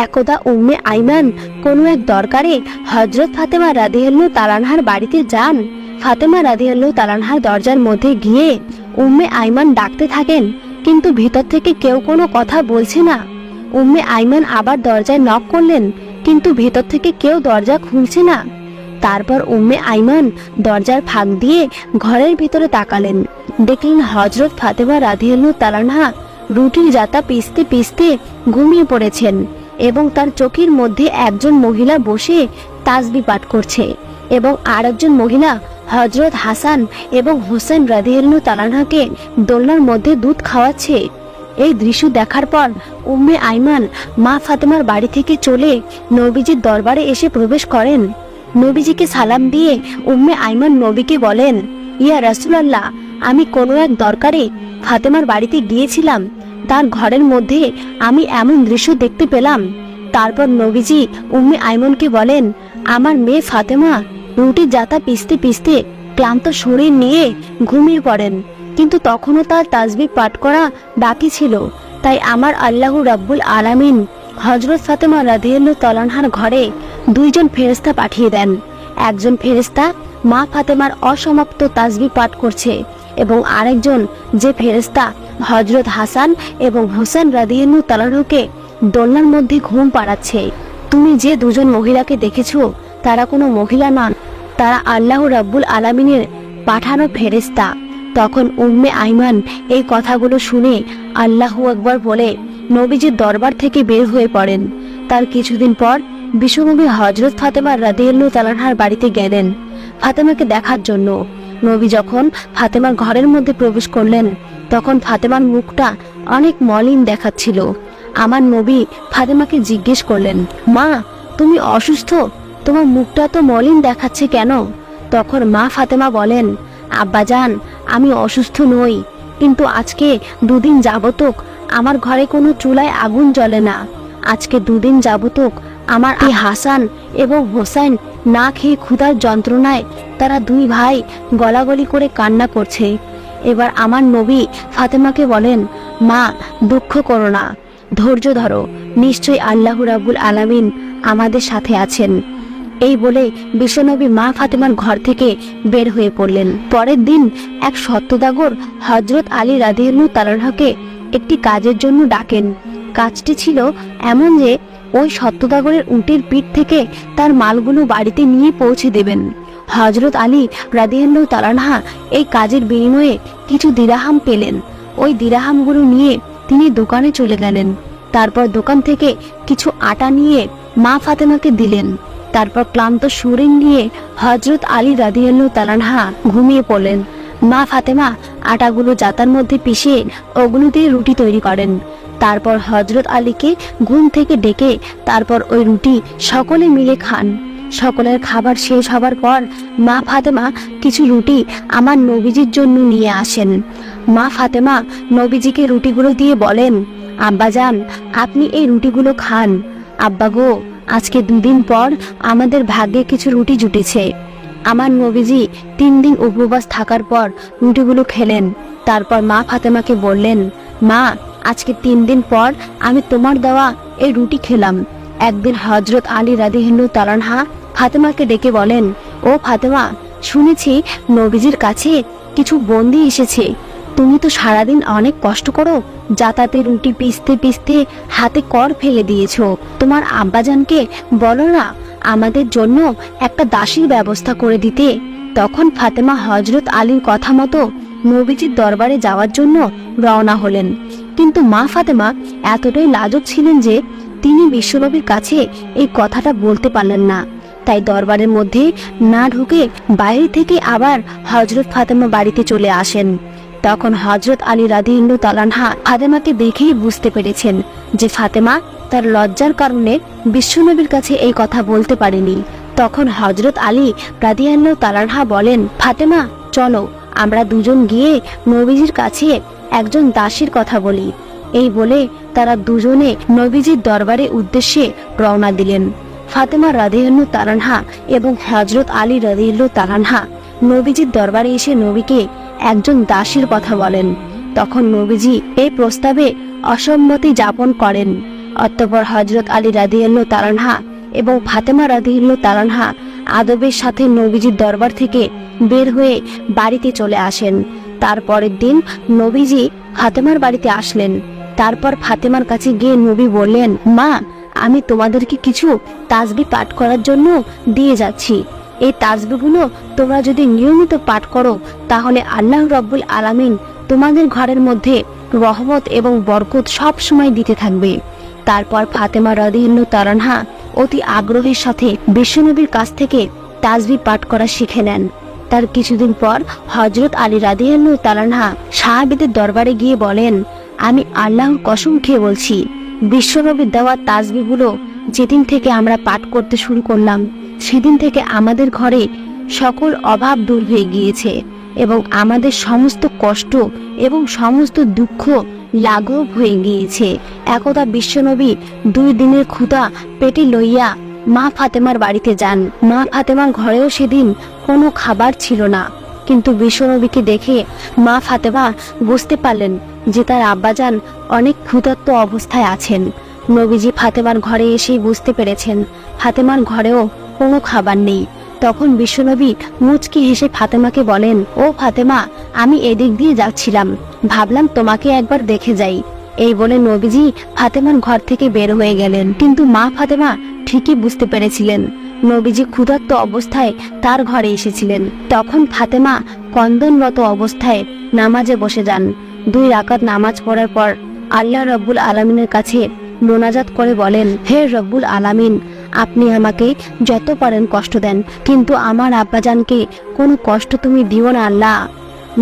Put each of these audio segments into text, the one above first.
একদা উম্মে আইমান কোনো এক দরকারে হযরত ফাতেমা রাদিয়াল্লাহু তাআলা আনহার বাড়িতে যান। ফাতেমা রাদিয়াল্লাহু তাআলা আনহার দরজার মধ্যে গিয়ে উম্মে আইমান ডাকতে থাকেন, কিন্তু ভিতর থেকে কেউ কোনো কথা বলছে না। উম্মে আইমান আবার দরজায় নক করলেন, কিন্তু ভেতর থেকে কেউ দরজা খুলছে না। তারপর উম্মে আইমান দরজার ফাঁক দিয়ে ঘরের ভিতরে তাকালেন, দেখলেন হযরত ফাতেমা রাদিয়াল্লাহু তাআলা আনহা রুটির জাতা পিষতে পিষতে ঘুমিয়ে পড়েছেন এবং তার চোখের মধ্যে একজন মহিলা বসে তাসবিহ পাঠ করছে এবং আরেকজন মহিলা হযরত হাসান এবং হোসেন রাদিয়াল্লাহু তাআলা আনহাকে দোলনার মধ্যে দুধ খাওয়াচ্ছে। এই দৃশ্য দেখার পর উম্মে আইমান মা ফাতেমার বাড়ি থেকে চলে নবীজির দরবারে এসে প্রবেশ করেন। নবীজিকে সালাম দিয়ে উম্মে আইমান নবীকে বলেন, ইয়া রাসূলুল্লাহ, আমি কোনো এক দরকারে ফাতেমার বাড়িতে গিয়েছিলাম, তার ঘরের মধ্যে আমি এমন দৃশ্য দেখতে পেলাম। তারপর নবীজি উম্মে আইমনকে বলেন, আমার মেয়ে ফাতেমা রুটির জাতা পিষতে পিষতে ক্লান্ত শরীর নিয়ে ঘুমিয়ে পড়েন, কিন্তু তখনও তার তাসবিহ পাঠ করা বাকি ছিল। তাই আমার আল্লাহ রাব্বুল আলামিন হযরত ফাতেমা রাদিয়াল্লাহু তাআলা আনহার ঘরে দুইজন ফেরেশতা পাঠিয়ে দেন। একজন ফেরেশতা মা ফাতেমার অসমাপ্ত তাসবিহ পাঠ করছে এবং আরেকজন যে ফেরেশতা হযরত হাসান এবং হোসেন রাদিয়াল্লাহু তাআলা আনহুকে দোলনার মধ্যে ঘুম পাড়াচ্ছে। তুমি যে দুজন মহিলাকে দেখেছো তারা কোনো মহিলা নন, তারা আল্লাহ রাব্বুল আলামিনের পাঠানো ফেরেশতা। তখন উম্মে আইমান এই কথাগুলো শুনে আল্লাহু আকবার বলে নবীজির দরবার থেকে বের হয়ে পড়েন। তার কিছুদিন পর বিশ্বনবী হযরত ফাতেমা রাদিয়াল্লাহু তাআলা আনহার বাড়িতে গেলেন ফাতেমাকে দেখার জন্য। নবী যখন ফাতেমার ঘরের মধ্যে প্রবেশ করলেন তখন ফাতেমার মুখটা অনেক মলিন দেখাচ্ছিল। আমার নবী ফাতেমাকে জিজ্ঞেস করলেন, মা তুমি অসুস্থ, তোমার মুখটা তো মলিন দেখাচ্ছে কেন? তখন মা ফাতেমা বলেন, আব্বাজান, আমি অসুস্থ নই, কিন্তু আজকে দুদিন যাবতক আমার ঘরে কোনো চুলায় আগুন জ্বলে না। আজকে দুদিন যাবতক আমার হাসান এবং হোসেন না খেয়ে ক্ষুধার যন্ত্রণায় তারা দুই ভাই গলাগলি করে কান্না করছে। এবার আমার নবী ফাতেমাকে বলেন, মা দুঃখ করো না, ধৈর্য ধরো, নিশ্চয়ই আল্লাহ রাব্বুল আলামিন আমাদের সাথে আছেন। এই বলে বিশ্বনবী মা ফাতেমার ঘর থেকে বের হয়ে পড়লেন। পরের দিন এক সত্যদাগর হযরত আলী রাদিয়াল্লাহু তাআলা আনহুকে একটি কাজের জন্য ডাকেন। কাজটি ছিল এমন যে ওই সত্যদাগরের উটের পিঠ থেকে তার মালগুলো বাড়িতে নিয়ে পৌঁছে দেবেন। হযরত আলী রাদিয়াল্লাহু তাআলা আনহু এই কাজের বিনিময়ে কিছু দিরহাম পেলেন। ওই দিরহামগুলো নিয়ে তিনি দোকানে চলে গেলেন। তারপর দোকান থেকে কিছু আটা নিয়ে মা ফাতেমাকে দিলেন। তারপর ক্লান্ত শরীর নিয়ে হযরত আলী রাদিয়াল্লাহু তাআলা আনহু ঘুমিয়ে পড়লেন। মা ফাতেমা আটাগুলো জাতার মধ্যে পিষে ওগুলো দিয়ে রুটি তৈরি করেন। তারপর হযরত আলীকে ঘুম থেকে ডেকে তারপর ওই রুটি সকলে মিলে খান। সকলের খাবার শেষ হবার পর মা ফাতেমা কিছু রুটি আমার নবীজির জন্য নিয়ে আসেন। মা ফাতেমা নবীজিকে রুটিগুলো দিয়ে বলেন, আব্বাজান, আপনি এই রুটিগুলো খান। আব্বা গো, আজকে দুদিন পর আমাদের ভাগ্যে কিছু রুটি জুটেছে। আমার নবীজি 3 দিন উপবাস থাকার পর রুটিগুলো খেলেন। তারপর মা ফাতেমাকে বললেন, মা, আজকে 3 দিন পর আমি তোমার দেওয়া এই রুটি খেলাম। একদিন হযরত আলী রাদিয়াল্লাহু তাআলা আনহু ফাতেমাকে ডেকে বলেন, ও ফাতেমা, শুনেছি নবীজির কাছে কিছু বন্দি এসেছে। তুমি তো সারাদিন অনেক কষ্ট করো, জাতাতে রুটি পিষতে পিষতে হাতে কর ফেলে দিয়েছো। তোমার আব্বাজানকে বলো না আমাদের জন্য একটা দাসীর ব্যবস্থা করে দিতে। তখন ফাতেমা হযরত আলীর কথা মতো নবীজির দরবারে যাওয়ার জন্য রওনা হলেন। কিন্তু মা ফাতেমা এতটাই লাজুক ছিলেন যে তিনি বিশ্বনবীর কাছে এই কথাটা বলতে পারলেন না। তাই দরবারের মধ্যে না ঢুকে বাইরে থেকে আবার হযরত ফাতেমা বাড়িতে চলে আসেন। তখন হযরত আলী রাদিয়াল্লাহু তাআলা আনহু ফাতেমাকে দেখেই বুঝতে পেরেছেন যে ফাতেমা তার লজ্জার কারণে বিশ্বনবীর কাছে এই কথা বলতে পারেনি। তখন হযরত আলী রাদিয়াল্লাহু তাআলা আনহু বলেন, ফাতেমা, চলো আমরা দুজন গিয়ে নবীজির কাছে একজন দাসীর কথা বলি। এই বলে তারা দুজনে নবীজির দরবারে উদ্দেশ্যে রওনা দিলেন। ফাতেমা রাদিয়াল্লাহু তাআলা আনহা এবং হযরত আলী রাদিয়াল্লাহু তাআলা আনহু নবীজির দরবারে এসে নবীকে একজন দাসীর কথা বলেন। তখন নবীজি এই প্রস্তাবে অসম্মতি জ্ঞাপন করেন। অতঃপর হযরত আলী রাদিয়াল্লাহু তাআলা আনহা এবং ফাতেমা রাদিয়াল্লাহু তাআলা আনহা আদবের সাথে নবীজির দরবার থেকে বের হয়ে বাড়িতে চলে আসেন। তারপরের দিন নবীজি ফাতেমার বাড়িতে আসলেন। তারপর ফাতেমার কাছে গিয়ে নবী বললেন, মা, আমি তোমাদেরকে কিছু তাসবিহ পাঠ করার জন্য দিয়ে যাচ্ছি। এই তাসবিহগুলো তোমরা যদি নিয়মিত পাঠ করো তাহলে আল্লাহ রাব্বুল আলামিন তোমাদের ঘরের মধ্যে রহমত এবং বরকত সব সময় দিতে থাকবে। তারপর ফাতেমা রাদিয়াল্লাহু তাআলা আনহা অতি আগ্রহের সাথে বিশ্বনবীর কাছ থেকে তাসবিহ পাঠ করা শিখে নেন। তার কিছুদিন পর হযরত আলী রাদিয়াল্লাহু তাআলা আনহা সাহাবীদের দরবারে গিয়ে বলেন, আমি আল্লাহর কসম খেয়ে বলছি, বিশ্বনবীর দেওয়া তাসবিহগুলো যেদিন থেকে আমরা পাঠ করতে শুরু করলাম সেদিন থেকে আমাদের ঘরে সকল অভাব দূর হয়ে গিয়েছে এবং আমাদের সমস্ত কষ্ট এবং সমস্ত দুঃখ লাঘব হয়ে গিয়েছে। একদা বিশ্বনবী 2 দিনের ক্ষুধা পেটে লইয়া মা ফাতেমার বাড়িতে যান। মা ফাতেমার ঘরেও সেদিন কোনো খাবার ছিল না, কিন্তু বিশ্বনবীকে দেখে মা ফাতেমা বুঝতে পারলেন যে তার আব্বাজান অনেক ক্ষুধার্ত অবস্থায় আছেন। নবীজি ফাতেমার ঘরে এসেই বুঝতে পেরেছেন ফাতেমার ঘরেও কোনো খাবার নেই। তখন বিশ্বনবী মুচকি হেসে ফাতেমাকে বলেন, ও ফাতেমা, আমি এদিক দিয়ে যাচ্ছিলাম, ভাবলাম তোমাকে একবার দেখে যাই। এই বলে নবীজি ফাতেমার ঘর থেকে বের হয়ে গেলেন। কিন্তু মা ফাতেমা ঠিকই বুঝতে পেরেছিলেন নবীজি ক্ষুধার্ত অবস্থায় তার ঘরে এসেছিলেন। তখন ফাতেমা কন্দনরত অবস্থায় নামাজে বসে যান। 2 রাকাত নামাজ পড়ার পর আল্লাহ রাব্বুল আলামিনের কাছে মোনাজাত করে বলেন, হে রব্বুল আলামিন, আপনি আমাকে যত পারেন কষ্ট দেন, কিন্তু আমার আব্বাজানকে কোনো কষ্ট তুমি দিও না আল্লাহ।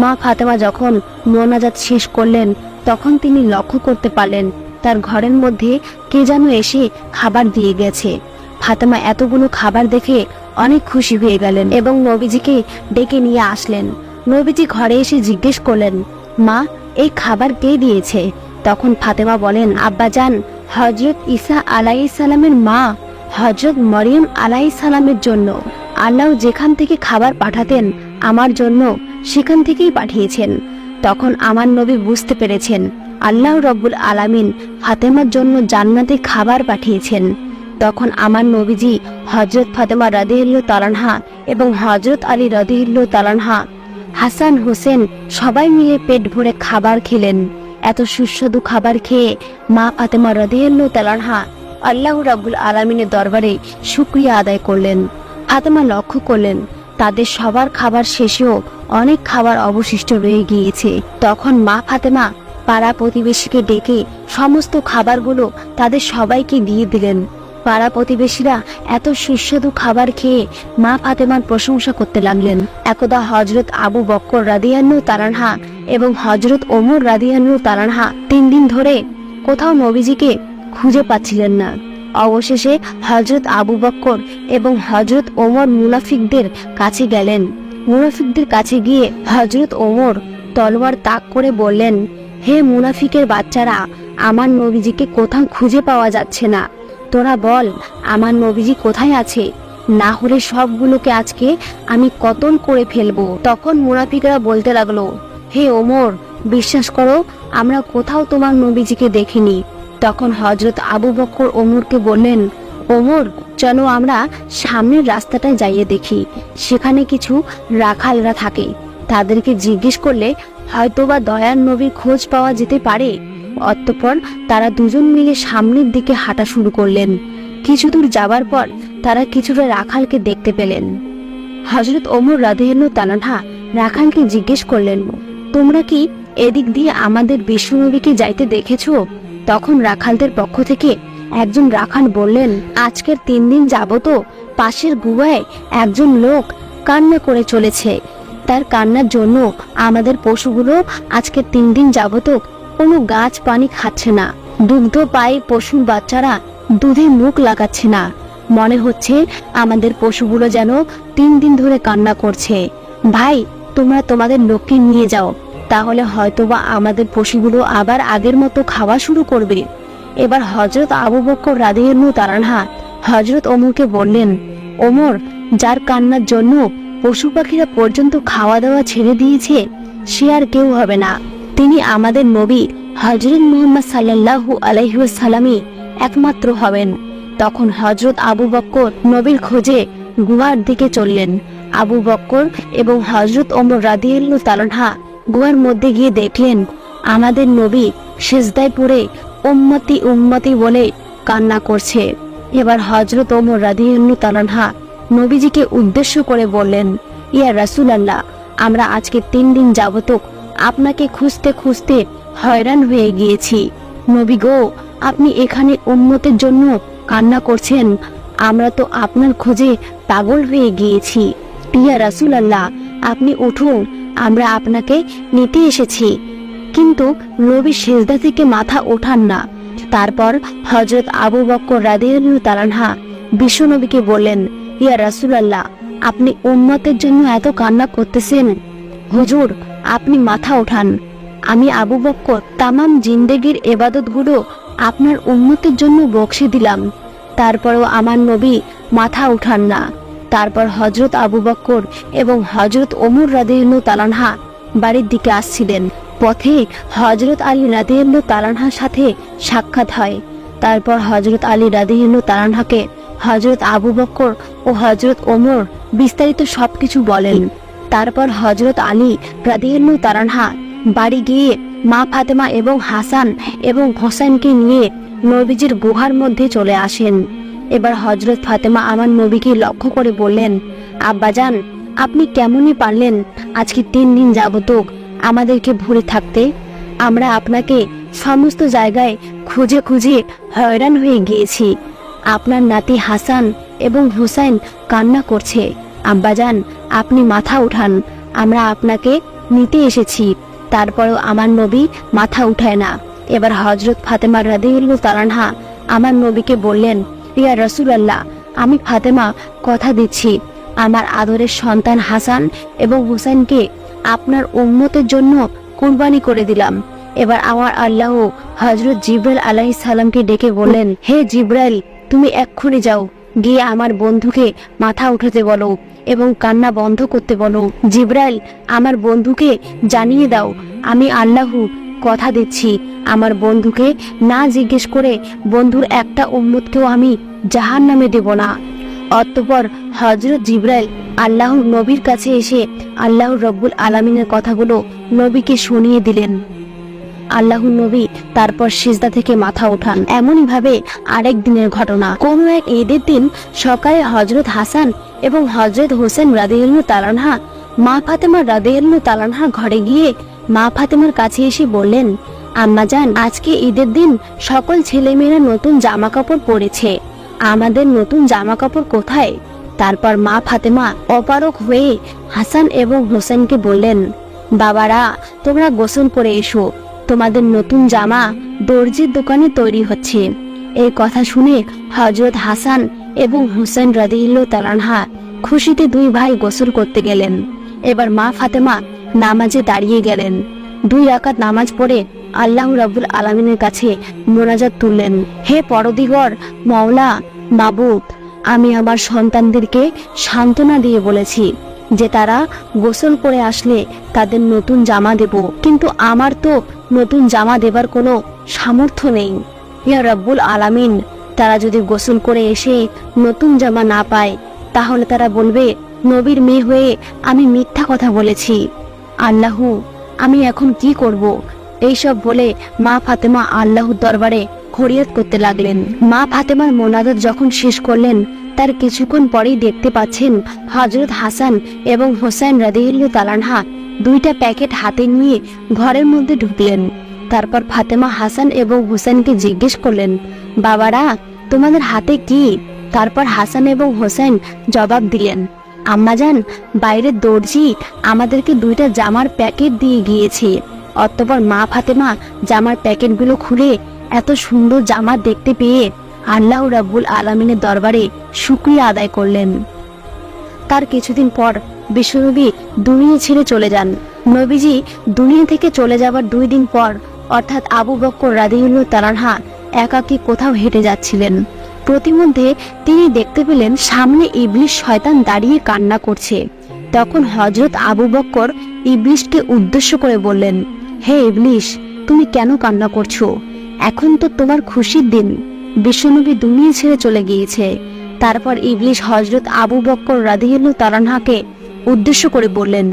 মা ফাতেমা যখন মোনাজাত শেষ করলেন তখন তিনি লক্ষ্য করতে পারলেন তার ঘরের মধ্যে কে যেন এসে খাবার দিয়ে গেছে। ফাতেমা এতগুলো খাবার দেখে অনেক খুশি হয়ে গেলেন এবং নবীজিকে ডেকে নিয়ে আসলেন। নবীজি ঘরে এসে জিজ্ঞেস করলেন, মা, এই খাবার কে দিয়েছে? তখন ফাতেমা বলেন, আব্বাজান, হযরত ঈসা আলাইহিস সালামের মা হযরত মরিয়ম আলাইহিস সালামের জন্য। আল্লাহ যেখান থেকে খাবার পাঠাতেন আমার জন্য সেখান থেকেই পাঠিয়েছেন। তখন আমার নবী বুঝতে পেরেছেন আল্লাহ রাব্বুল আলামিন ফাতেমার জন্য জান্নাতে খাবার পাঠিয়েছেন। তখন আমার নবীজি হযরত ফাতেমা রাদিয়াল্লাহু তাআলা আনহা এবং হযরত আলী রাদিয়াল্লাহু তাআলা আনহা, হাসান হোসেন সবাই মিলে পেট ভরে খাবার খেলেন। এত সুস্বাদু খাবার খেয়ে মা ফাতেমা রাদিয়াল্লাহু তাআলা আনহা আল্লাহ রাব্বুল আলামিনের দরবারে শুকরিয়া আদায় করলেন। ফাতেমা লক্ষ্য করলেন তাদের সবার খাবার শেষেও অনেক খাবার অবশিষ্ট রয়ে গিয়েছে। তখন মা ফাতেমা পাড়া প্রতিবেশীকে ডেকে সমস্ত খাবারগুলো তাদের সবাইকে দিয়ে দিলেন। পাড়া প্রতিবেশীরা এত সুস্বাদু খাবার খেয়ে মা ফাতেমার প্রশংসা করতে লাগলেন। একদা হযরত আবু বকর রাদিয়াল্লাহু তাআলা আনহু এবং হযরত ওমর রাদিয়াল্লাহু তাআলা আনহু 3 দিন ধরে কোথাও নবীজিকে খুঁজে পাচ্ছিলেন না। অবশেষে হযরত আবু বকর এবং হযরত ওমর মুনাফিকদের কাছে গেলেন। মুনাফিকদের কাছে গিয়ে হযরত ওমর তলোয়ার তাক করে বললেন, হে মুনাফিকের বাচ্চারা, আমার নবীজিকে কোথাও খুঁজে পাওয়া যাচ্ছে না। তোরা বল আমার নবীজি কোথায় আছে, না হলে সবগুলোকে আজকে আমি কতল করে ফেলবো। তখন মুনাফিকরা বলতে লাগলো, হে ওমর, বিশ্বাস করো আমরা কোথাও তোমার নবীজিকে দেখিনি। তখন হযরত আবু বকর ওমরকে বললেন, ওমর, চলো আমরা সামনের রাস্তাটায় যাইয়ে দেখি, সেখানে কিছু রাখালরা থাকে, তাদেরকে জিজ্ঞেস করলে হয়তোবা দয়ার নবীর খোঁজ পাওয়া যেতে পারে। অতঃপর তারা দুজন মিলে সামনের দিকে হাঁটা শুরু করলেন। কিছু দূর যাবার পর তারা কিছুটা রাখালকে দেখতে পেলেন। হযরত ওমর রাদিয়াল্লাহু তাআলা আনহু রাখালকে জিজ্ঞেস করলেন, তোমরা কি এদিক দিয়ে আমাদের বিশ্বনবীকে যাইতে দেখেছো? তখন রাখালদের পক্ষ থেকে একজন রাখাল বললেন, আজকের 3 দিন যাবত পাশের গুহায় একজন লোক কান্না করে চলেছে। তার কান্নার জন্য আমাদের পশুগুলো আজকে 3 দিন যাবত কোনো গাছ পানি খাচ্ছে না। দুগ্ধ পায় পশুর বাচ্চারা দুধে মুখ লাগাচ্ছে না। মনে হচ্ছে আমাদের পশুগুলো যেন 3 দিন ধরে কান্না করছে। ভাই, তোমরা তোমাদের লোককে নিয়ে যাও, তাহলে হয়তোবা আমাদের পশুগুলো আবার আগের মতো খাওয়া শুরু করবে। এবার হযরত আবু বকর রাদিয়াল্লাহু তাআলা আনহু হযরত ওমরকে বললেন, ওমর, যার কান্নার জন্য পশু পাখিরা পর্যন্ত খাওয়া দাওয়া ছেড়ে দিয়েছে সে আর কেউ হবে না, তিনি আমাদের নবী হযরত মুহাম্মদ সাল্লাল্লাহু আলাইহি ওয়াসাল্লামই একমাত্র হবেন। তখন হযরত আবু বকর নবীর খোঁজে গুহার দিকে চললেন। আবু বকর এবং হযরত ওমর রাদিয়াল্লাহু তাআলা আনহা গুহার মধ্যে গিয়ে দেখলেন আমাদের নবী সিজদায় পড়ে উম্মতি উম্মতি বলে কান্না করছে। এবার হযরত ওমর রাদিয়াল্লাহু তাআলা আনহা নবীজিকে উদ্দেশ্য করে বললেন, ইয়া রাসূলুল্লাহ, আমরা আজকে 3 দিন যাবত আপনাকে খুঁজতে খুঁজতে হয়রান হয়ে গিয়েছি। নবী গো, আপনি এখানে উম্মতের জন্য কান্না করছেন, আমরা তো আপনার খোঁজে পাগল হয়ে গিয়েছি। ইয়া রাসূলুল্লাহ, আপনি উঠুন, আমরা আপনাকে নিতে এসেছি। কিন্তু নবী সিজদা থেকে মাথা ওঠান না। তারপর হযরত আবু বকর রাদিয়াল্লাহু তাআলা আনহা বিশ্বনবীকে বললেন, ইয়া রাসূলুল্লাহ, আপনি উম্মতের জন্য এত কান্না করতেছেন, হুজুর আপনি মাথা ওঠান। আমি আবু বকর তামাম জিন্দেগির ইবাদতগুলো আপনার উম্মতের জন্য বকশে দিলাম, তারপরেও আমার নবী মাথা উঠান না। তারপর হযরত আবু বকর এবং হযরত ওমর রাদিয়াল্লাহু তাআলা আনহা বাড়ির দিকে আসছিলেন। পথে হযরত আলী রাদিয়াল্লাহু তাআলা আনহার সাথে সাক্ষাৎ হয়। তারপর হযরত আলী রাদিয়াল্লাহু তাআলা আনহাকে হযরত আবু বকর ও হযরত ওমর বিস্তারিত সবকিছু বলেন। তারপর হযরত আলী রাদিয়াল্লাহু তাআলা আনহা বাড়ি গিয়ে মা ফাতেমা এবং হাসান এবং হোসেনকে নিয়ে নবীজির গুহার মধ্যে চলে আসেন। এবার হযরত ফাতেমা আমার নবীকে লক্ষ্য করে বললেন, আব্বাজান, আপনি কেমনই পারলেন আজকে 3 দিন যাবত আমাদেরকে ভুলে থাকতে? আমরা আপনাকে সমস্ত জায়গায় খুঁজে খুঁজে হয়রান হয়ে গিয়েছি। আপনার নাতি হাসান এবং হুসাইন কান্না করছে। আব্বাজান, আপনি মাথা উঠান, আমরা আপনাকে নিতে এসেছি। তারপরেও আমার নবী মাথা উঠায় না। এবার হযরত ফাতেমা রাদিয়াল্লাহু তাআলা আনহা আমার নবীকে বললেন, ইয়া রাসূলুল্লাহ, আমি ফাতেমা কথা দিচ্ছি আমার আদরের সন্তান হাসান এবং হুসাইনকে আপনার উম্মতের জন্য কুরবানি করে দিলাম। এবার আমার আল্লাহ হযরত জিবরাইল আলাইহিস সালামকে ডেকে বললেন, হে জিবরাইল, তুমি এক্ষুনি যাও, গিয়ে আমার বন্ধুকে মাথা উঠাতে বলো এবং কান্না বন্ধ করতে বলো। জিবরাইল, আমার বন্ধুকে জানিয়ে দাও, আমি আল্লাহ কথা দিচ্ছি আমার বন্ধুকে না জিজ্ঞেস করে বন্ধুর একটা উম্মতকেও আমি জাহান্নামে দেব না। অতঃপর হযরত জিবরাইল আল্লাহর নবীর কাছে এসে আল্লাহ রব্বুল আলামিনের কথাগুলো নবীকে শুনিয়ে দিলেন। আল্লাহর নবী তারপর সিজদা থেকে মাথা ওঠান। এমনই ভাবে আরেক দিনের ঘটনা, কোন এক ঈদের দিন সকালে হযরত হাসান এবং হযরত হোসেন রাদিয়াল্লাহু তাআলা আনহা মা ফাতেমা রাদিয়াল্লাহু তাআলা আনহার ঘরে গিয়ে মা ফাতেমার কাছে এসে বললেন, আম্মাজান, আজকে ঈদের দিন সকল ছেলেমেয়েরা নতুন জামা কাপড় পরেছে, আমাদের নতুন জামা কাপড় কোথায়? তারপর মা ফাতেমা অপারক হয়ে হাসান এবং হোসেনকে বললেন, বাবারা, তোমরা গোসল করে এসো, তোমাদের নতুন জামা দর্জির দোকানে তৈরি হচ্ছে। এই কথা শুনে হযরত হাসান এবং হোসেন রাদিয়াল্লাহু তাআলা আনহা খুশিতে 2 ভাই গোসল করতে গেলেন। এবার মা ফাতেমা নামাজে দাঁড়িয়ে গেলেন। 2 রাকাত নামাজ পড়ে আল্লাহ রাব্বুল আলামিনের কাছে মোনাজাত তুললেন, হে পরদিগর মাওলা মাবুদ, আমি আমার সন্তানদেরকে সান্ত্বনা দিয়ে বলেছি যে তারা গোসল করে আসলে তাদের নতুন জামা দেব, কিন্তু আমার তো নতুন জামা দেবার কোনো সামর্থ্য নেই। ইয়া রাব্বুল আলামিন, তারা যদি গোসল করে এসে নতুন জামা না পায় তাহলে তারা বলবে নবীর মেয়ে হয়ে আমি মিথ্যা কথা বলেছি। আল্লাহ, আমি এখন কি করব? এইসব বলে মা ফাতেমা আল্লাহর দরবারে ফরিয়াদ করতে লাগলেন। মা ফাতেমার মোনাজাত যখন শেষ করলেন তার কিছুক্ষণ পরেই দেখতে পাচ্ছেন হযরত হাসান এবং হোসেন রাদিয়াল্লাহু তাআলা আনহা 2টা প্যাকেট হাতে নিয়ে ঘরের মধ্যে ঢুকলেন। তারপর ফাতেমা হাসান এবং হোসেনকে জিজ্ঞেস করলেন, বাবারা, তোমাদের হাতে কি? তারপর হাসান এবং হোসেন জবাব দিলেন, আম্মাজান, বাইরের দর্জি আমাদেরকে 2টা জামার প্যাকেট দিয়ে গিয়েছে। অতঃপর মা ফাতেমা জামার প্যাকেটগুলো খুলে এত সুন্দর জামা দেখতে পেয়ে আল্লাহ রাব্বুল আলামিনের দরবারে শুকরিয়া আদায় করলেন। তার কিছুদিন পর বিশ্বনবী দুনিয়া ছেড়ে চলে যান। নবীজি দুনিয়া থেকে চলে যাবার 2 দিন পর অর্থাৎ আবু বকর রাদিয়াল্লাহু তাআলা আনহু একাকী কোথাও হেঁটে যাচ্ছিলেন। প্রতিমধ্যে তিনি দেখতে পেলেন সামনে ইবলিস শয়তান দাঁড়িয়ে কান্না করছে। তখন হযরত আবু বকর ইবলিসকে উদ্দেশ্য করে বললেন, হে ইবলিস, তুমি কেন কান্না করছো? এখন তো তোমার খুশির দিন, বিশ্বনবী দুনিয়া ছেড়ে চলে গিয়েছে। তারপর ইবলিশ হযরত আবু বকর রাদিয়াল্লাহু তাআলা আনহুকে উদ্দেশ্য করে বললেন,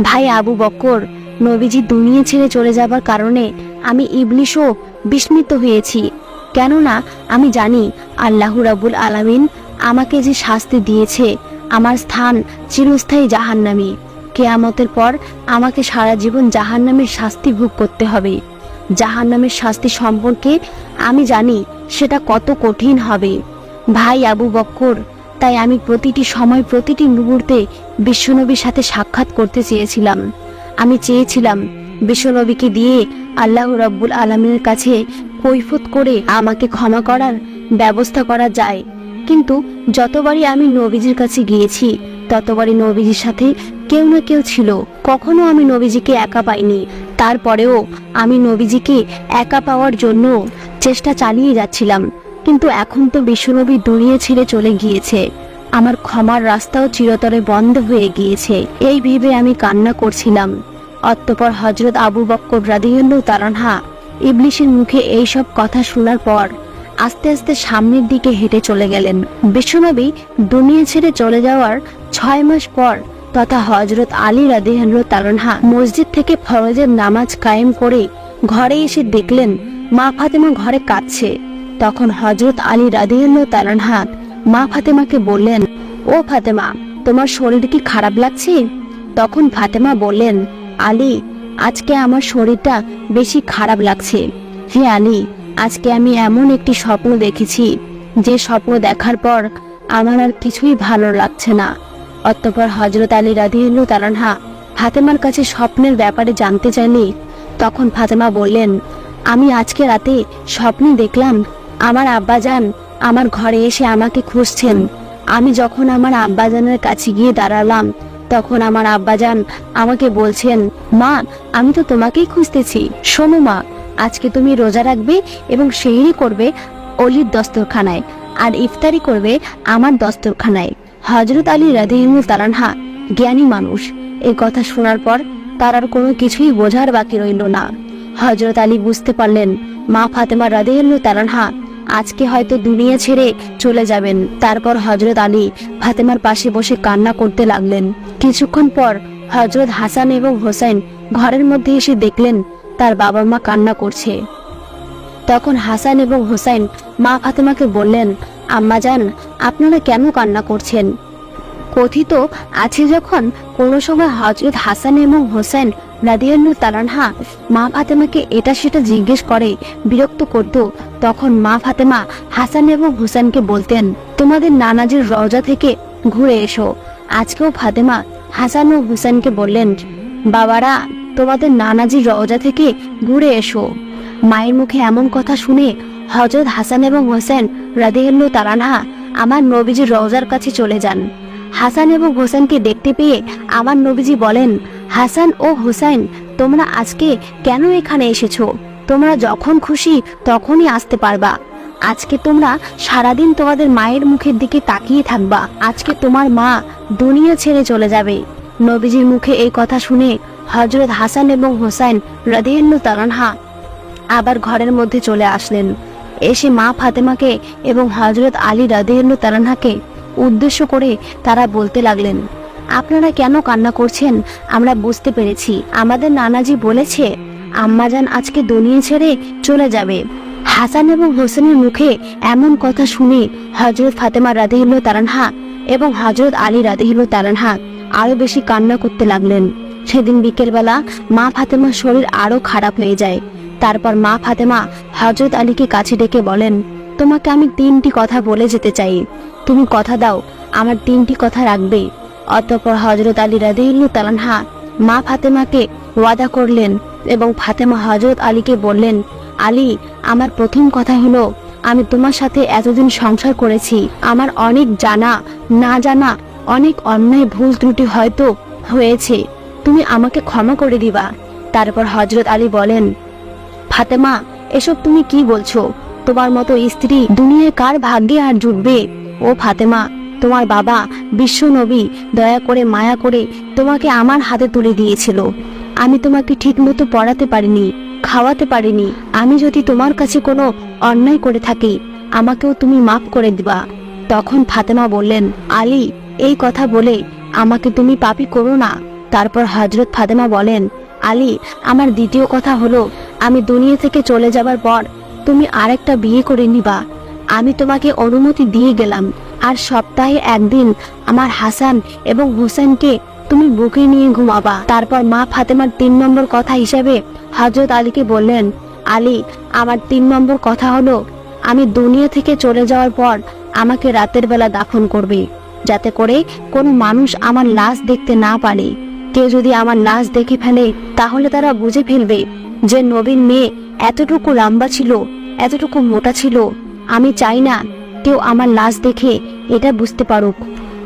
ভাই আবু বকর, নবীজি দুনিয়া ছেড়ে চলে যাবার কারণে আমি ইবলিশও বিস্মিত হয়েছি। কেননা আমি জানি আল্লাহ রাব্বুল আলামিন আমাকে যে শাস্তি দিয়েছে, আমার স্থান চিরস্থায়ী জাহান্নামী। কিয়ামতের পর আমাকে সারা জীবন জাহান্নামের শাস্তি ভোগ করতে হবে। জাহান্নামের শাস্তি সম্পর্কে আমি জানি সেটা কত কঠিন হবে। ভাই আবু বকর, তাই আমি প্রতিটি সময় প্রতিটি মুহূর্তে বিশ্বনবীর সাথে সাক্ষাৎ করতে চেয়েছিলাম। আমি চেয়েছিলাম বিশ্বনবীকে দিয়ে আল্লাহ রাব্বুল আলামিনের কাছে কৈফিয়ত করে আমাকে ক্ষমা করার ব্যবস্থা করা যায়। কিন্তু যতবারই আমি নবীজির কাছে গিয়েছি ততবারই নবীজির সাথে কেউ না কেউ ছিল। কখনো আমি নবীজিকে একা পাইনি। তারপরেও আমি নবীজিকে একা পাওয়ার জন্য চেষ্টা চালিয়ে যাচ্ছিলাম। কিন্তু এখন তো বিশ্বনবী দুনিয়া ছেড়ে চলে গিয়েছে, আমার ক্ষমার রাস্তাও চিরতরে বন্ধ হয়ে গিয়েছে। এই ভেবে আমি কান্না করছিলাম। অতঃপর হযরত আবু বকর রাদিয়াল্লাহু তাআলা আনহু ইবলিশের মুখে এইসব কথা শোনার পর আস্তে আস্তে সামনের দিকে হেঁটে চলে গেলেন। বিশ্বনবী দুনিয়া ছেড়ে চলে যাওয়ার 6 মাস পর তথা হযরত আলী রাদিয়াল্লাহু তাআলা আনহু মসজিদ থেকে ফরজের নামাজ কায়েম করে ঘরে এসে দেখলেন মা ফাতেমা ঘরে কাঁদছে। তখন হযরত আলী রাদিয়াল্লাহু তাআলা আনহু মা ফাতেমাকে বললেন, ও ফাতেমা, তোমার শরীর কি খারাপ লাগছে? তখন ফাতেমা বললেন, আলী, আজকে আমার শরীরটা বেশি খারাপ লাগছে। হে আলী, আজকে আমি এমন একটি স্বপ্ন দেখেছি যে স্বপ্ন দেখার পর আমার আর কিছুই ভালো লাগছে না। অতঃপর হযরত আলী রাদিয়াল্লাহু তাআলা আনহু ফাতেমার কাছে স্বপ্নের ব্যাপারে জানতে চাইলে তখন ফাতেমা বললেন, আমি আজকে রাতে স্বপ্নে দেখলাম আমার আব্বাজান আমার ঘরে এসে আমাকে খুঁজছেন। আমি যখন আমার আব্বাজানের কাছে গিয়ে দাঁড়ালাম তখন আমার আব্বাজান আমাকে বলছেন, মা, আমি তো তোমাকেই খুঁজতেছি। শোনো মা, আজকে তুমি রোজা রাখবে এবং সেহরি করবে অলির দস্তরখানায়, আর ইফতারি করবে আমার দস্তরখানায়। হযরত আলী রাদিয়াল্লাহু তাআলা আনহু জ্ঞানী মানুষ। এই কথা শোনার পর তার আর কোনো কিছুই বোঝার বাকি রইল না। হযরত আলী বুঝতে পারলেন মা ফাতেমা রাদিয়াল্লাহু তাআলা আনহা আজকে হয়তো দুনিয়া ছেড়ে চলে যাবেন। তারপর হযরত আলী ফাতেমার পাশে বসে কান্না করতে লাগলেন। কিছুক্ষণ পর হযরত হাসান এবং হোসেন ঘরের মধ্যে এসে দেখলেন তার বাবা মা কান্না করছে। তখন হাসান এবং হোসেন মা ফাতেমাকে বললেন, আম্মাজান, আপনারা কেন কান্না করছেন? কথিত আছে যখন কোনো সময় হযরত হাসান এবং হোসেন রাদিয়াল্লাহু তাআলা আনহু মা ফাতেমাকে এটা সেটা জিজ্ঞেস করে বিরক্ত করত, তখন মা ফাতেমা হাসান এবং হোসেনকে বলতেন, তোমাদের নানাজির রওজা থেকে ঘুরে এসো। আজকেও ফাতেমা হাসান ও হোসেনকে বললেন, বাবারা, তোমাদের নানাজির রওজা থেকে ঘুরে এসো। মায়ের মুখে এমন কথা শুনে হযরত হাসান এবং হোসেন রাদিয়াল্লাহু তাআলা আনহু আমার নবীজির রওজার কাছে চলে যান। হাসান এবং হোসেনকে দেখতে পেয়ে আমার নবীজি বলেন, হাসান ও হোসেন, তোমরা আজকে কেন এখানে এসেছো? তোমরা যখন খুশি তখনই আসতে পারবা। আজকে তোমরা সারাদিন তোমাদের মায়ের মুখের দিকে তাকিয়ে থাকবা। আজকে তোমার মা দুনিয়া ছেড়ে চলে যাবে। নবীজির মুখে এই কথা শুনে হযরত হাসান এবং হোসেন রাদিয়াল্লাহু তাআলা আনহু আবার ঘরের মধ্যে চলে আসলেন। এসে মা ফাতেমাকে এবং হযরত আলী রাদিয়াল্লাহু তাআলা আনহুকে উদ্দেশ্য করে তারা বলতে লাগলেন, আপনারা কেন কান্না করছেন আমরা বুঝতে পেরেছি। আমাদের নানাজি বলেছে আম্মাজান আজকে দুনিয়া ছেড়ে চলে যাবে। হাসান এবং হোসেনের মুখে এমন কথা শুনে হযরত ফাতেমা রাদিয়াল্লাহু তাআলা আনহা এবং হযরত আলী রাদিয়াল্লাহু তাআলা আনহা আরো বেশি কান্না করতে লাগলেন। সেদিন বিকেলবেলা মা ফাতেমার শরীর আরো খারাপ হয়ে যায়। তারপর মা ফাতেমা হযরত আলীকে কাছে ডেকে বলেন, তোমাকে আমি 3টি কথা বলে যেতে চাই, তুমি কথা দাও আমার 3টি কথা রাখবে। অতঃপর হযরত আলী রাদিয়াল্লাহু তাআলা আনহু মা ফাতেমাকে ওয়াদা করলেন এবং ফাতেমা হযরত আলীকে বললেন, আলী, আমার প্রথম কথা হলো আমি তোমার সাথে এতদিন সংসার করেছি, আমার অনেক জানা না জানা অনেক অন্যায় ভুল ত্রুটি হয়তো হয়েছে, তুমি আমাকে ক্ষমা করে দিবা। তারপর হযরত আলী বলেন, ফাতেমা, এসব তুমি কি বলছো? তোমার মতো স্ত্রী দুনিয়ায় কার ভাগ্যে আর জুটবে? ও ফাতেমা, তোমার বাবা বিশ্ব নবী দয়া করে মায়া করে তোমাকে আমার হাতে তুলে দিয়েছিল। আমি তোমাকে ঠিকমতো পড়াতে পারিনি, খাওয়াতে পারিনি। আমি যদি তোমার কাছে কোনো অন্যায় করে থাকি আমাকেও তুমি মাফ করে দিবা। তখন ফাতেমা বললেন, আলী, এই কথা বলে আমাকে তুমি পাপী করো না। তারপর হযরত ফাতেমা বলেন, আলী, আমার দ্বিতীয় কথা হলো, আমি দুনিয়া থেকে চলে যাবার পর তুমি আরেকটা বিয়ে করে নিবা। আমি তোমাকে অনুমতি দিয়ে গেলাম। আর সপ্তাহে একদিন আমার হাসান এবং হুসেনকে তুমি বুকে নিয়ে ঘুমাবা। তারপর মা ফাতেমার 3 নম্বর কথা হিসাবে হযরত আলীকে বললেন, আলী, আমার 3 নম্বর কথা হলো, আমি দুনিয়া থেকে চলে যাওয়ার পর আমাকে রাতের বেলা দাফন করবে, যাতে করে কোনো মানুষ আমার লাশ দেখতে না পারে। কেউ যদি আমার লাশ দেখে ফেলে তাহলে তারা বুঝে ফেলবে যে নবীর মেয়ে এতটুকু লম্বা ছিল, এতটুকু মোটা ছিল। আমি চাই না কেউ আমার লাশ দেখে এটা বুঝতে পারুক।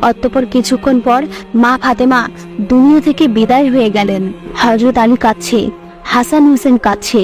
অতঃপর কিছুক্ষণ পর মা ফাতেমা দুনিয়া থেকে বিদায় হয়ে গেলেন। হযরত আলী কাঁদছে, হাসান হুসেন কাঁদছে।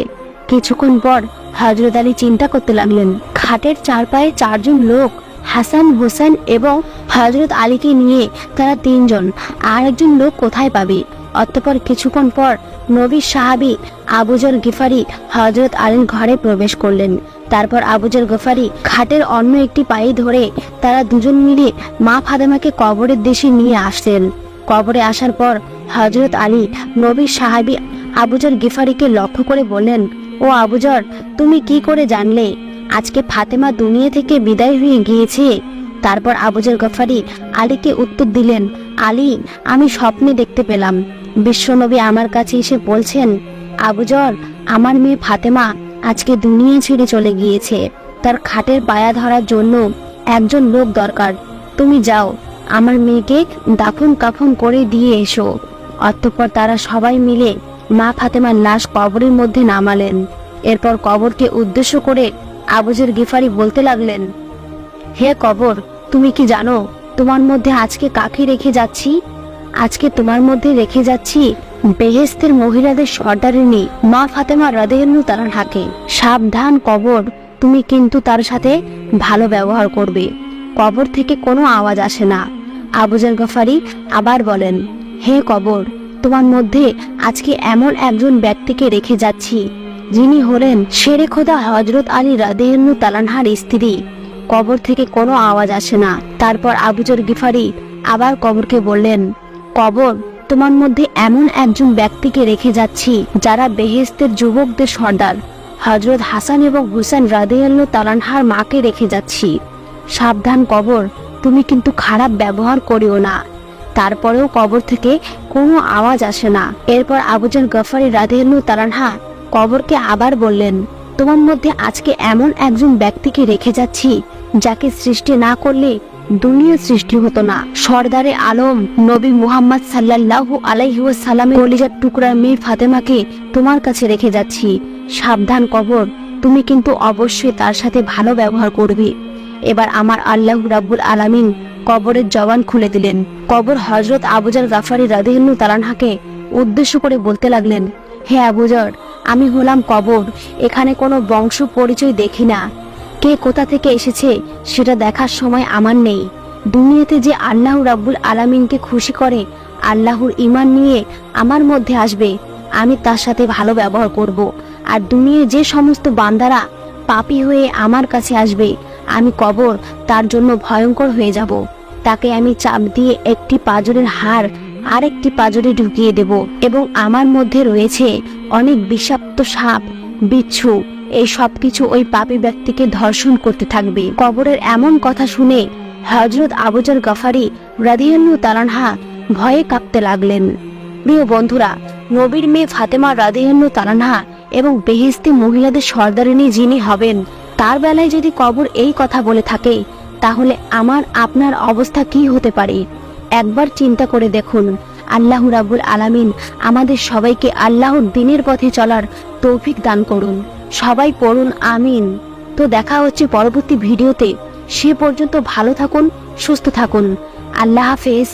কিছুক্ষণ পর হযরত আলী চিন্তা করতে লাগলেন, খাটের চারপায়ে 4 জন লোক, হাসান হুসেন এবং হযরত আলীকে নিয়ে তারা 3 জন, আর একজন লোক কোথায় পাবে? অতঃপর কিছুক্ষণ পর নবীর সাহাবী আবু যর গিফারি হযরত আলীর ঘরে প্রবেশ করলেন। তারপর আবু যর গিফারি খাটের অন্য একটি পায়ে ধরে তারা দুজন মিলে মা ফাতেমাকে কবরের দেশে নিয়ে আসলেন। কবরে আসার পর হযরত আলী নবীর সাহাবী আবু যর গিফারিকে লক্ষ্য করে বললেন, ও আবু যর, তুমি কি করে জানলে আজকে ফাতেমা দুনিয়া থেকে বিদায় হয়ে গিয়েছে? তারপর আবু যর গিফারি আলীকে উত্তর দিলেন, আলী, আমি স্বপ্নে দেখতে পেলাম বিশ্বনবী আমার কাছে এসে বলছেন, আবু যর, আমার মেয়ে ফাতেমা আজকে দুনিয়া ছেড়ে চলে গিয়েছে। তার খাটের পায়া ধরার জন্য একজন লোক দরকার। তুমি যাও, আমার মেয়েকে দাফন কাফন করে দিয়ে এসো। অতঃপর তারা সবাই মিলে মা ফাতেমার লাশ কবরের মধ্যে নামালেন। এরপর কবরকে উদ্দেশ্য করে আবু যর গিফারি বলতে লাগলেন, হে কবর, তুমি কি জানো তোমার মধ্যে আজকে কাকে রেখে যাচ্ছি? আজকে তোমার মধ্যে রেখে যাচ্ছি বেহেশতের মহিলাদের সর্দারিনী মা ফাতেমা রাদিয়াল্লাহু তাআলা আনহাকে। সাবধান কবর, তুমি কিন্তু তার সাথে ভালো ব্যবহার করবে। কবর থেকে কোনো আওয়াজ আসে না। আবু যর গিফারি আবার বলেন, হে কবর, তোমার মধ্যে আজকে এমন একজন ব্যক্তিকে রেখে যাচ্ছি যিনি হলেন শেরে খোদা হযরত আলী রাদিয়াল্লাহু তাআলা আনহার স্ত্রী। কবর থেকে কোনো আওয়াজ আসে না। তারপর আবু যর গিফারি আবার কবরকে বললেন, কবর, তোমার মধ্যে এমন একজন ব্যক্তিকে রেখে যাচ্ছি যারা বেহেশতের যুবকদের সর্দার হযরত হাসান এবং হুসেন রাদিয়াল্লাহু তাআলা আনহার মাকে রেখে যাচ্ছি। সাবধান কবর, তুমি কিন্তু খারাপ ব্যবহার করিও না। তারপরেও কবর থেকে কোনো আওয়াজ আসে না। এরপর আবু যর গিফারি রাদিয়াল্লাহু তাআলা আনহা কবরকে আবার বললেন, তোমার মধ্যে আজকে এমন একজন ব্যক্তিকে রেখে যাচ্ছি যাকে সৃষ্টি না করলে দুনিয়া সৃষ্টি হতো না। সর্দারে আলম নবী মুহাম্মদ সাল্লাল্লাহু আলাইহি ওয়াসাল্লামের কলিজার টুকরা মেয়ে ফাতেমাকে তোমার কাছে রেখে যাচ্ছি। সাবধান কবর, তুমি কিন্তু অবশ্যই তার সাথে ভালো ব্যবহার করবে। এবার আমার আল্লাহ রাব্বুল আলামিন কবরের জবান খুলে দিলেন। কবর হযরত আবু যর গিফারি রাদিয়াল্লাহু তাআলা আনহাকে উদ্দেশ্য করে বলতে লাগলেন, হে আবু যর, আমি হলাম কবর। এখানে কোনো বংশ পরিচয় দেখি না। কে কোথা থেকে এসেছে সেটা দেখার সময় আমার নেই। দুনিয়াতে যে আল্লাহ রাব্বুল আলামিনকে খুশি করে আল্লাহর ঈমান নিয়ে আমার মধ্যে আসবে, আমি তার সাথে ভালো ব্যবহার করব। আর দুনিয়ায় যে সমস্ত বান্দারা পাপী হয়ে আমার কাছে আসবে, আমি কবর তার জন্য ভয়ঙ্কর হয়ে যাব। তাকে আমি চাপ দিয়ে একটি পাঁজরের হাড় আরেকটি পাঁজরে ঢুকিয়ে দেব এবং আমার মধ্যে রয়েছে অনেক বিষাক্ত সাপ, বিচ্ছু, এই সব কিছু ওই পাপী ব্যক্তিকে ধর্ষণ করতে থাকবে। কবরের এমন কথা শুনে হযরত আবু যর গিফারি রাদিয়াল্লাহু তাআলা আনহা ভয়ে কাঁপতে লাগলেন। প্রিয় বন্ধুরা, নবীর মেয়ে ফাতেমা রাদিয়াল্লাহু তাআলা আনহা এবং বেহেশতি মহিলাদের সর্দারিনী যিনি হবেন, তার বেলায় যদি কবর এই কথা বলে থাকে, তাহলে আমার আপনার অবস্থা কি হতে পারে? একবার চিন্তা করে দেখুন। আল্লাহ রাব্বুল আলামিন আমাদের সবাইকে আল্লাহর দ্বীনের পথে চলার তৌফিক দান করুন। সবাই পড়ুন আমিন। তো দেখা হচ্ছে পরবর্তী ভিডিওতে। সে পর্যন্ত ভালো থাকুন, সুস্থ থাকুন। আল্লাহ হাফেজ।